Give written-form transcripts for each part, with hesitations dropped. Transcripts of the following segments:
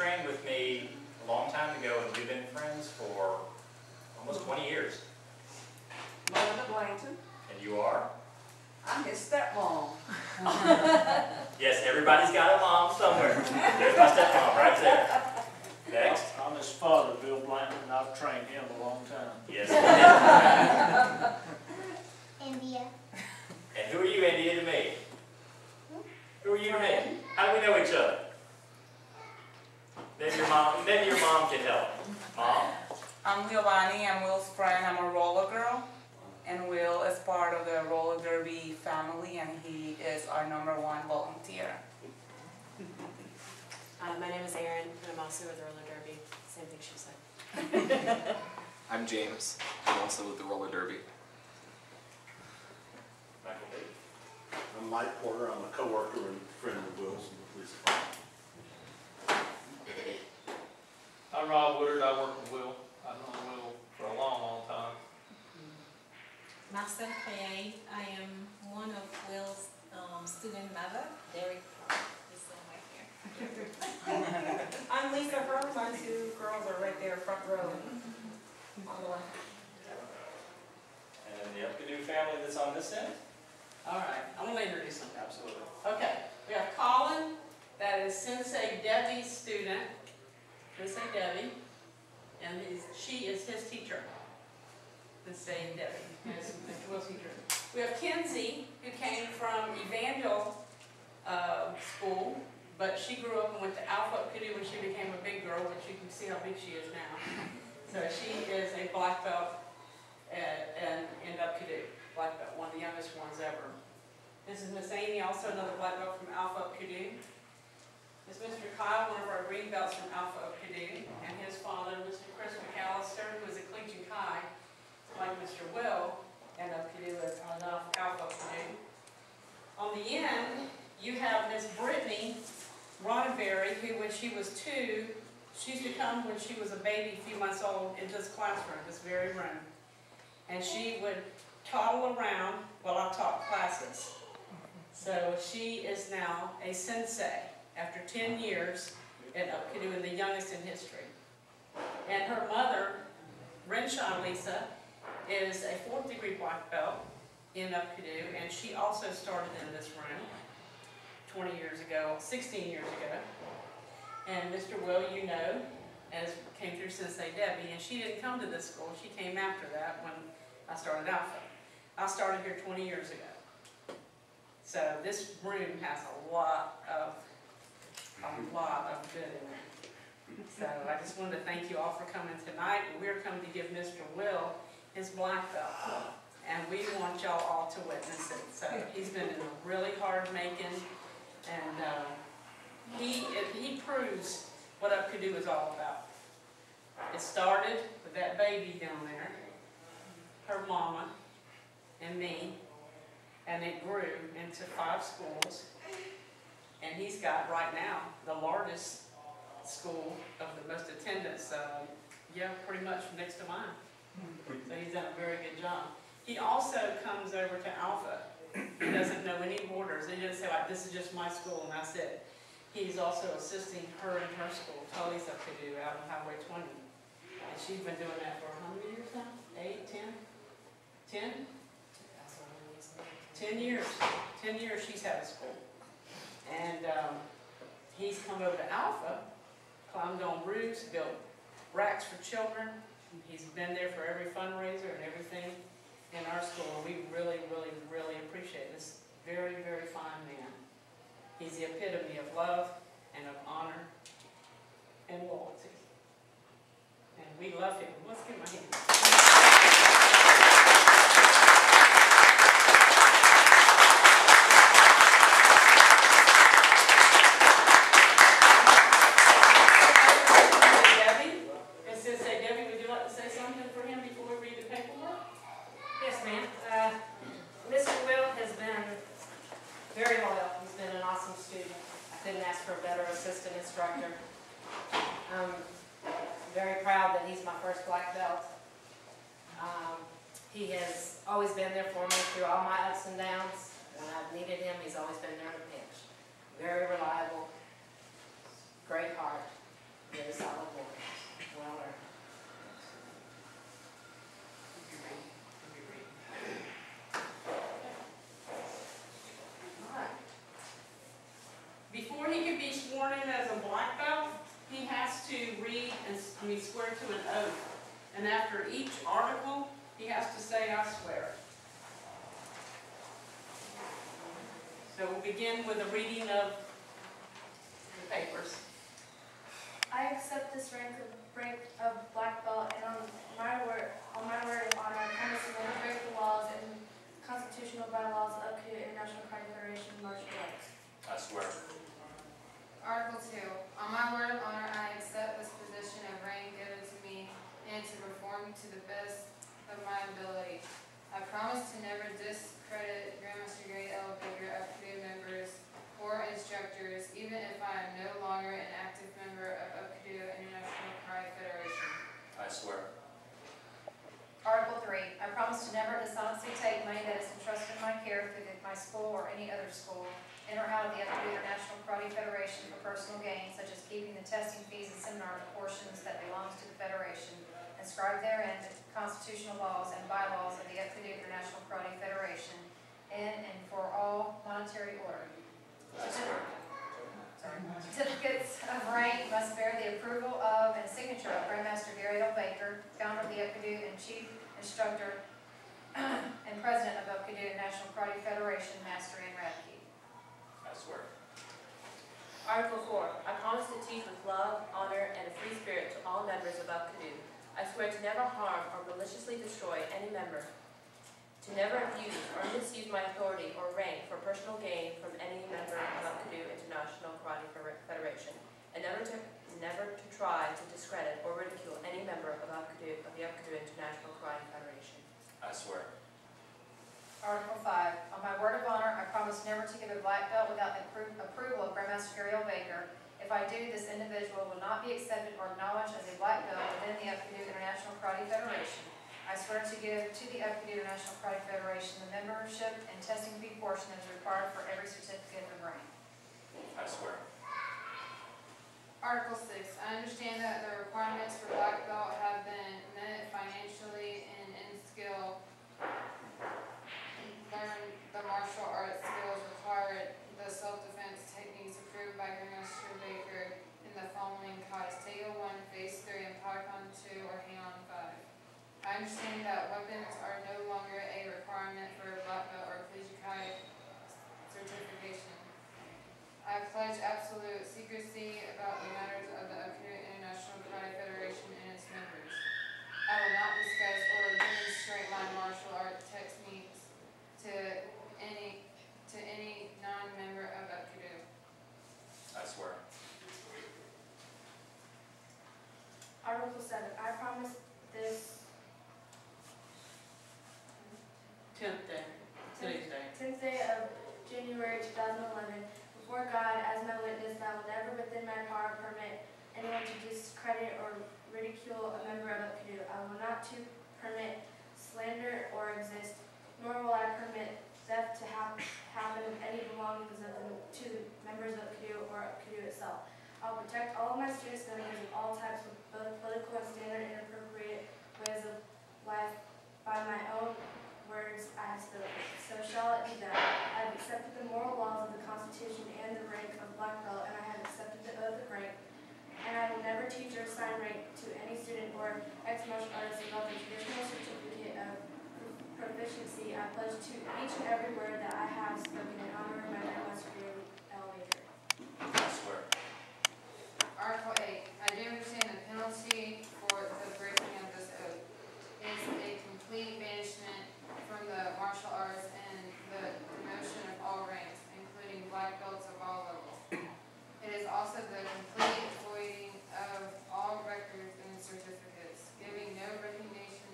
trained with me a long time ago, and we've been friends for almost 20 years. Melinda Blanton. And you are? I'm his stepmom. Yes, everybody's got a mom somewhere. There's my stepmom right there. Next. I'm his father, Bill Blanton, and I've trained him a long time. Yes. India. And who are you, India, to me? Who are you to me? How do we know each other? Maybe your mom can help. Mom? I'm Giovanni, I'm Will's friend, I'm a roller girl. And Will is part of the roller derby family, and he is our #1 volunteer. My name is Erin, and I'm also with the roller derby. Same thing she said. I'm James. I'm also with the roller derby. Michael B. I'm Mike Porter. I'm a co-worker and friend of Will's in the police department. I'm Rob Woodard. I work with Will. I've known Will for a long, long time. Marcel Créay. I am one of Will's student mother. Derek is right here. I'm Lisa Hurd. My two girls are right there, front row. On the left. And the Upkudo family that's on this end? All right, I want to introduce them. Absolutely. Okay, we have Colin, that is Sensei Debbie's student. Sensei Debbie, and she is his teacher. Sensei Debbie is Mr. Will's teacher. We have Kenzie, who came from Evangel School, but she grew up and went to Alpha Upkudo when she became a big girl, which you can see how big she is now. So she is a black belt in Upkudo, black belt, one of the youngest ones ever. This is Miss Amy, also another black belt from Alpha Upkudo. This is Mr. Kyle, one of our green belts from Alpha Upkudo, and his father, Mr. Chris McAllister, who is a collegiate Chi, like Mr. Will, and Upkudo is Alpha Upkudo. On the end, you have Miss Brittany Roddenberry, who when she was 2, she used to come when she was a baby, a few months old, into this classroom, this very room. And she would toddle around while I taught classes. So she is now a sensei after 10 years at Upkudo, and the youngest in history. And her mother, Renshaw Lisa, is a 4th degree black belt in Upkudo, and she also started in this room 20 years ago, 16 years ago. And Mr. Will, you know, came through Sensei Debbie, and she didn't come to this school. She came after that when I started Alpha. I started here 20 years ago. So this room has a lot of good in it. So I just wanted to thank you all for coming tonight. We're coming to give Mr. Will his black belt, and we want y'all all to witness it. So he's been really hard making, and he proves what Upkudo is all about. It started with that baby down there, her mama, and me, and it grew into 5 schools. And he's got, right now, the largest school of the most attendance, yeah, pretty much next to mine. So he's done a very good job. He also comes over to Alpha. He doesn't know any borders. He doesn't say, like, this is just my school and that's it. He's also assisting her in her school, Tully's Upkudo, out on Highway 20. And she's been doing that for how many years now? 8, 10? 10? 10 years. 10 years she's had a school. And he's come over to Alpha, climbed on roofs, built racks for children. He's been there for every fundraiser and everything in our school. And we really, really, really appreciate this very, very fine man. He's the epitome of love and of honor and loyalty. And we love him. Let's give him a hand. Instructor. I'm very proud that he's my first black belt. He has always been there for me through all my ups and downs. When I've needed him, he's always been there in a pinch. Very reliable, great heart, to read and, swear to an oath. And after each article, he has to say, I swear. So we'll begin with a reading of the papers. I accept this rank of black belt, and on my word of honor, I promise to never break the laws and constitutional bylaws of Upkudo International Karate Federation martial arts. I swear. Article 2. On my word of honor, I accept this position of rank given to me and to perform to the best of my ability. I promise to never discredit Grandmaster Gary L. Baker, Upkudo members, or instructors, even if I am no longer an active member of Upkudo International Karate Federation. I swear. Article 3. I promise to never dishonestly take money that is entrusted in my care through my school or any other school, in or out of the Upkudo International Karate Federation for personal gain, such as keeping the testing fees and seminar portions that belongs to the Federation, inscribed therein the constitutional laws and bylaws of the Upkudo International Karate Federation, in and for all monetary order. I swear. Certificates of rank must bear the approval of and signature of Grandmaster Gary L. Baker, founder of the Upkudo and chief instructor and president of Upkudo National Karate Federation, Master and Radke. I swear. Article 4. I promise to teach with love, honor, and a free spirit to all members of Upkudo. I swear to never harm or maliciously destroy any member, to never abuse or misuse my authority or rank for personal gain from any member of Upkudo International Karate Federation, and never to try to discredit or ridicule any member of the Upkudo International Karate Federation. I swear. Article 5. On my word of honor, I promise never to give a black belt without the approval of Grandmaster Gary L. Baker. If I do, this individual will not be accepted or acknowledged as a black belt within the Upkudo International Karate Federation. I swear to give to the Upkudo International Karate Federation the membership and testing fee portion that is required for every certificate of rank. I swear. Article 6. I understand that the requirements for black belt have been met financially and in skill. Learn the martial arts skills required, the self-defense techniques approved by Grandmaster Baker in the following kais: Taiga 1, Phase 3, and Paikon 2, or Heian 5. I understand that weapons are no longer a requirement for a black belt or Kujikai certification. I pledge absolute secrecy about the matters of the Upkudo International Karate Federation and its members. I will not discuss or demonstrate my martial art techniques to any non-member of Upkudo. I swear. Article 7. I promise this 10th day. Today's day. 10th day of January 2011, before God, as my witness, that I will never within my power permit anyone to discredit or ridicule a member of Upkudo. I will not to permit slander or exist, nor will I permit theft to happen of any belongings to the members of Upkudo or Upkudo itself. I will protect all of my students' members of all types with both political and standard and appropriate ways of life by my own words I have spoken. So shall it be done. I have accepted the moral laws of the Constitution and the rank of black belt, and I have accepted the oath of rank. And I will never teach or assign rank to any student or ex-martial artist without the traditional certificate of proficiency. I pledge to each and every word that I have spoken in honor of my Grandmaster Gary L. Baker. I swear. Article 8. I do understand the penalty for the breaking of this oath is a complete banishment from the martial arts and the demotion of all ranks, including black belts of all levels. It is also the complete voiding of all records and certificates, giving no recognition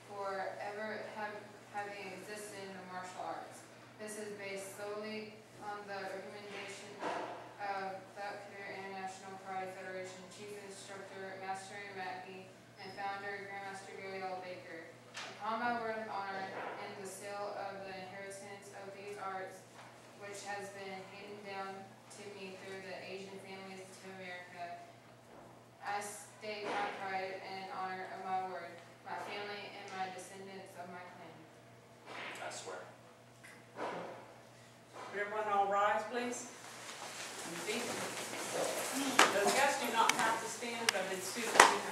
for ever having existed in the martial arts. This is based solely on the recommendation of the Upkudo International Karate Federation Chief Instructor, Master Radke, and founder, Grandmaster Gary L. Baker. Upon my word of honor in the sale of the inheritance of these arts, which has been handed down to me through the Asian families to America, I state my pride and honor of my word, my family, and my descendants of my clan. I swear. Would everyone all rise, please? Those guests do not have to stand student